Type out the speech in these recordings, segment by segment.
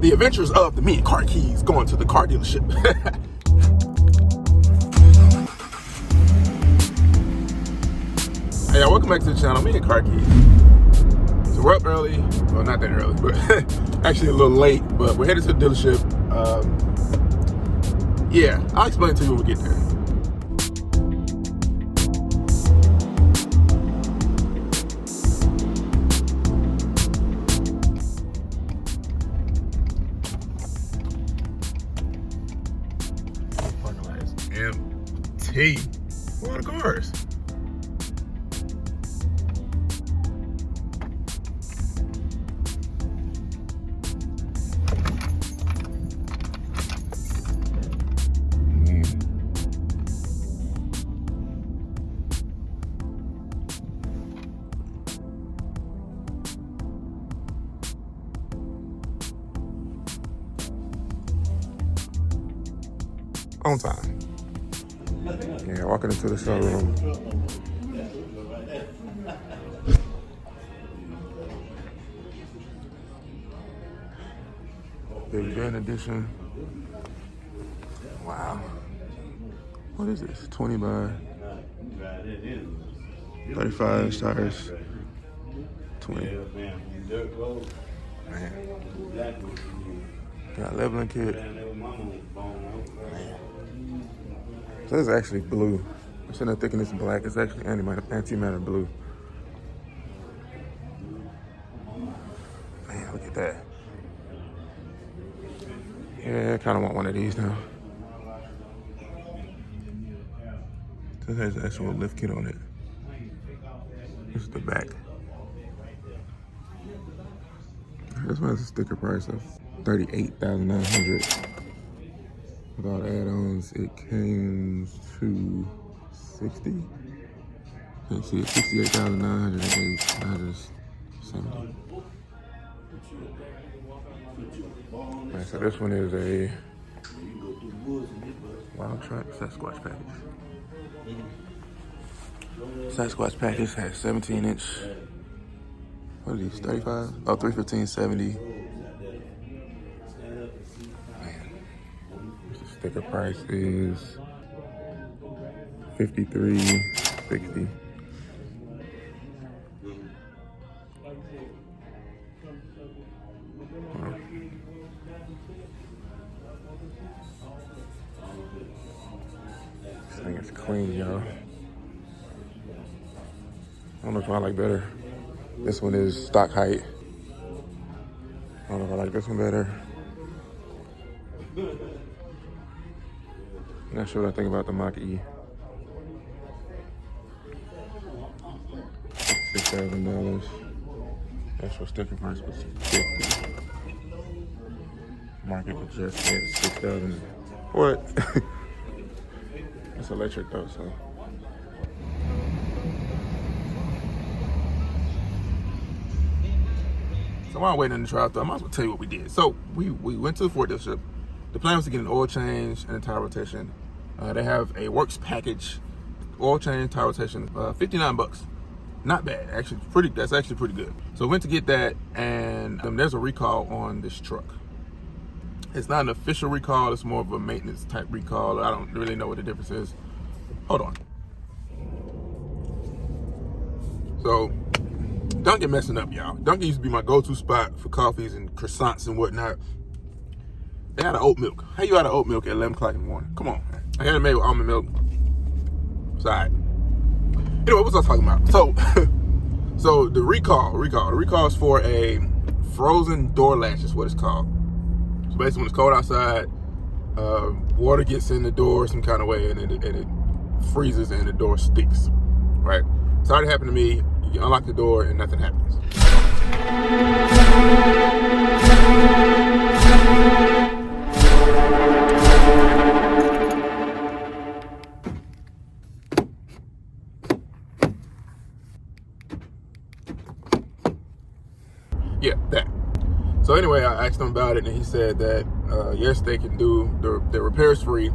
The adventures of the Me and Car Keys going to the car dealership. Hey, y'all, welcome back to the channel, Me and Car Keys. So we're up early, well, not that early, but actually a little late, but we're headed to the dealership. Yeah, I'll explain to you when we get there. Parking lot is empty. Where are the cars? On time. Yeah, walking into the showroom. Big Ben edition. Wow. What is this? 20 by 35 tires. 20. Man. Got leveling kit. So this is actually blue. I'm sitting there thinking it's black. It's actually antimatter blue. Man, look at that. Yeah, I kind of want one of these now. This has an actual lift kit on it. This is the back. This one has a sticker price of $38,900. With all the add-ons, it came to 60. Can't see it. 68,908. Now just 70. Right, so this one is a Wild Track Sasquatch package. Sasquatch package has 17-inch. What are these? 35? Oh, 315, 70. Sticker price is $53.60. Wow. This thing is clean, y'all. I don't know if I like better. This one is stock height. I don't know if I like this one better. Not sure what I think about the Mach-E. $6,000. Actual sticker price was $50. Market adjustment $6,000. What? It's electric though, so. So while I'm waiting in the drive-thru, I might as well tell you what we did. So we went to the Ford dealership. The plan was to get an oil change and a tire rotation. They have a works package, oil change, tire rotation, $59. Not bad, actually that's actually pretty good. So we went to get that, and there's a recall on this truck. It's not an official recall, it's more of a maintenance type recall. I don't really know what the difference is. Hold on. So, Dunkin' messing up, y'all. Dunkin' used to be my go-to spot for coffees and croissants and whatnot. They had an oat milk. How you out of oat milk at 11 o'clock in the morning? Come on, man. I had it made with almond milk. It's all right. Anyway, what was I talking about? So the recall is for a frozen door latch is what it's called. So basically when it's cold outside, water gets in the door some kind of way and it freezes and the door sticks, right? It's already happened to me. You unlock the door and nothing happens. Yeah, that. So anyway, I asked him about it, and he said that yes, they can do the repairs free.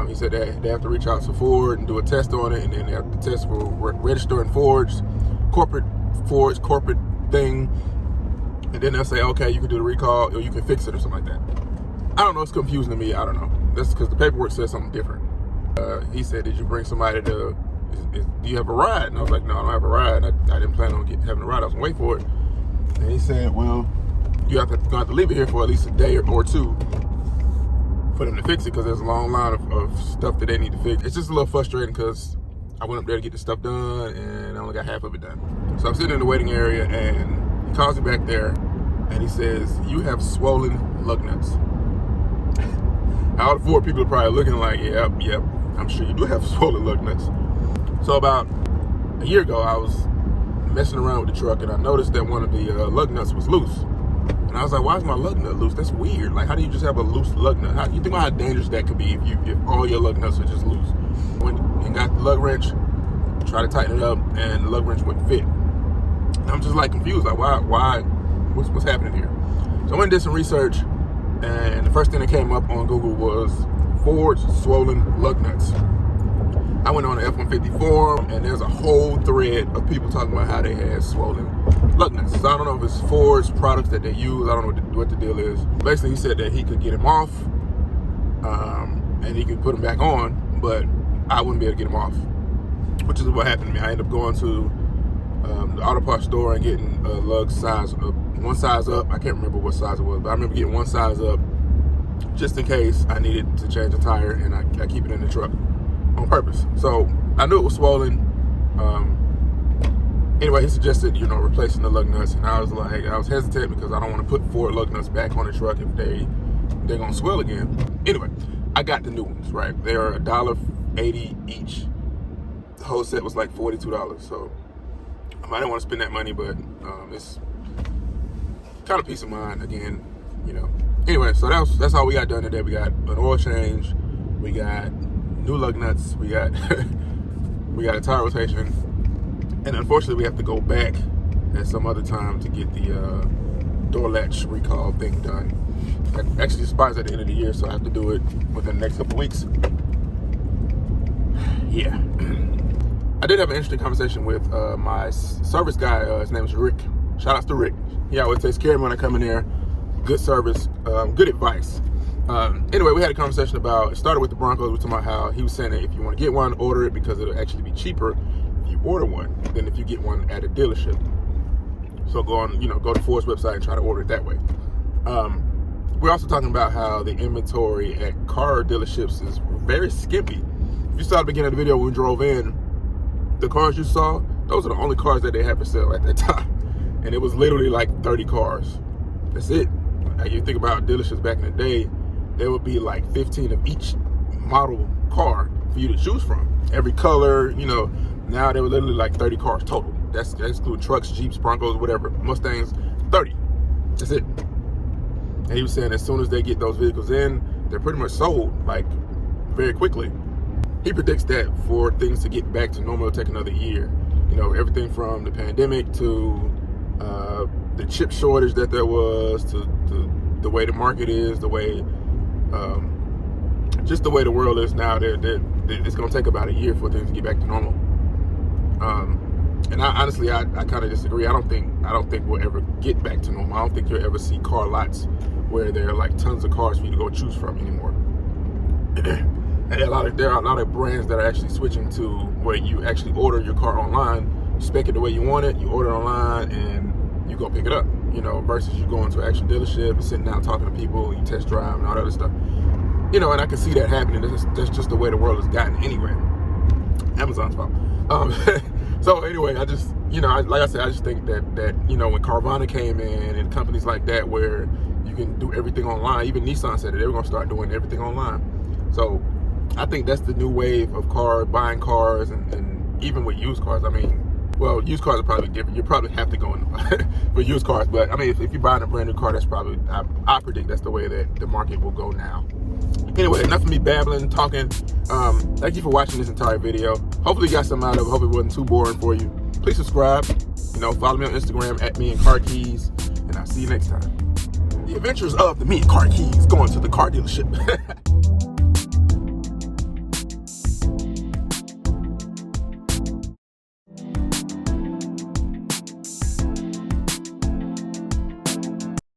He said they have to reach out to Ford and do a test on it, and then they have to test for register in Ford's corporate thing. And then they'll say, okay, you can do the recall or you can fix it or something like that. I don't know, it's confusing to me, I don't know. That's because the paperwork says something different. He said, did you bring somebody to, do you have a ride? And I was like, no, I don't have a ride. I didn't plan on having a ride, I was gonna wait for it. And he said, well, you have to leave it here for at least a day or two for them to fix it, because there's a long line of stuff that they need to fix. It's just a little frustrating because I went up there to get the stuff done and I only got half of it done. So I'm sitting in the waiting area and he calls me back there and he says, you have swollen lug nuts. All the 4 people are probably looking like, yep, I'm sure you do have swollen lug nuts. So about a year ago, I was messing around with the truck and I noticed that one of the lug nuts was loose. And I was like, why is my lug nut loose? That's weird. Like, how do you just have a loose lug nut? You think about how dangerous that could be if all your lug nuts are just loose. Went and got the lug wrench, tried to tighten it up, and the lug wrench wouldn't fit. And I'm just like confused, like why, what's happening here? So I went and did some research, and the first thing that came up on Google was Ford's swollen lug nuts. I went on the F150 forum, and there's a whole thread of people talking about how they had swollen lug nuts. So I don't know if it's Ford's products that they use. I don't know what the deal is. Basically, he said that he could get them off, and he could put them back on, but I wouldn't be able to get them off, which is what happened to me. I ended up going to the auto parts store and getting a lug size up, one size up. I can't remember what size it was, but I remember getting one size up just in case I needed to change a tire, and I keep it in the truck on purpose. So I knew it was swollen. Anyway, he suggested, replacing the lug nuts, and I was hesitant because I don't want to put 4 lug nuts back on the truck if they're gonna swell again. Anyway, I got the new ones, right? They are $1.80 each. The whole set was like $42. So I didn't want to spend that money, but it's kind of peace of mind again, Anyway, so that's all we got done today. We got an oil change, we got new lug nuts, we got we got a tire rotation, and unfortunately we have to go back at some other time to get the door latch recall thing done. It actually expires at the end of the year, so I have to do it within the next couple of weeks. Yeah. I did have an interesting conversation with my service guy. His name is Rick. Shout outs to Rick. He always takes care of me when I come in there. Good service, good advice. Anyway, we had a conversation about, it started with the Broncos. We were talking about how he was saying that if you want to get one, order it because it'll actually be cheaper if you order one than if you get one at a dealership. So go to Ford's website and try to order it that way. We're also talking about how the inventory at car dealerships is very skimpy. If you saw the beginning of the video when we drove in, the cars you saw, those are the only cars that they had for sale at that time. And it was literally like 30 cars. That's it. Like, you think about dealerships back in the day, there would be like 15 of each model car for you to choose from. Every color, now there were literally like 30 cars total. That's including trucks, Jeeps, Broncos, whatever, Mustangs, 30. That's it. And he was saying as soon as they get those vehicles in, they're pretty much sold, like, very quickly. He predicts that for things to get back to normal, it'll take another year. Everything from the pandemic to the chip shortage that there was, to the way the market is, the way, just the way the world is now. It's going to take about a year for things to get back to normal. And I kind of disagree. I don't think we'll ever get back to normal. I don't think you'll ever see car lots where there are like tons of cars for you to go choose from anymore. And there are a lot of brands that are actually switching to where you actually order your car online, you spec it the way you want it, you order it online, and you go pick it up. Versus you going to an actual dealership and sitting down talking to people, you test drive and all that other stuff. And I can see that happening. That's just the way the world has gotten anyway. Amazon's fault. So anyway, I just, like I said, I just think that when Carvana came in and companies like that where you can do everything online, even Nissan said that they were going to start doing everything online. So I think that's the new wave of buying cars, and even with used cars. Well, used cars are probably different. You probably have to go in for used cars, but if you're buying a brand new car, that's probably, I predict that's the way that the market will go now. Anyway, enough of me babbling, talking. Thank you for watching this entire video. Hopefully you got something out of it. Hope it wasn't too boring for you. Please subscribe. Follow me on Instagram at @MeandCarKeys, and I'll see you next time. The adventures of the Me and Car Keys going to the car dealership.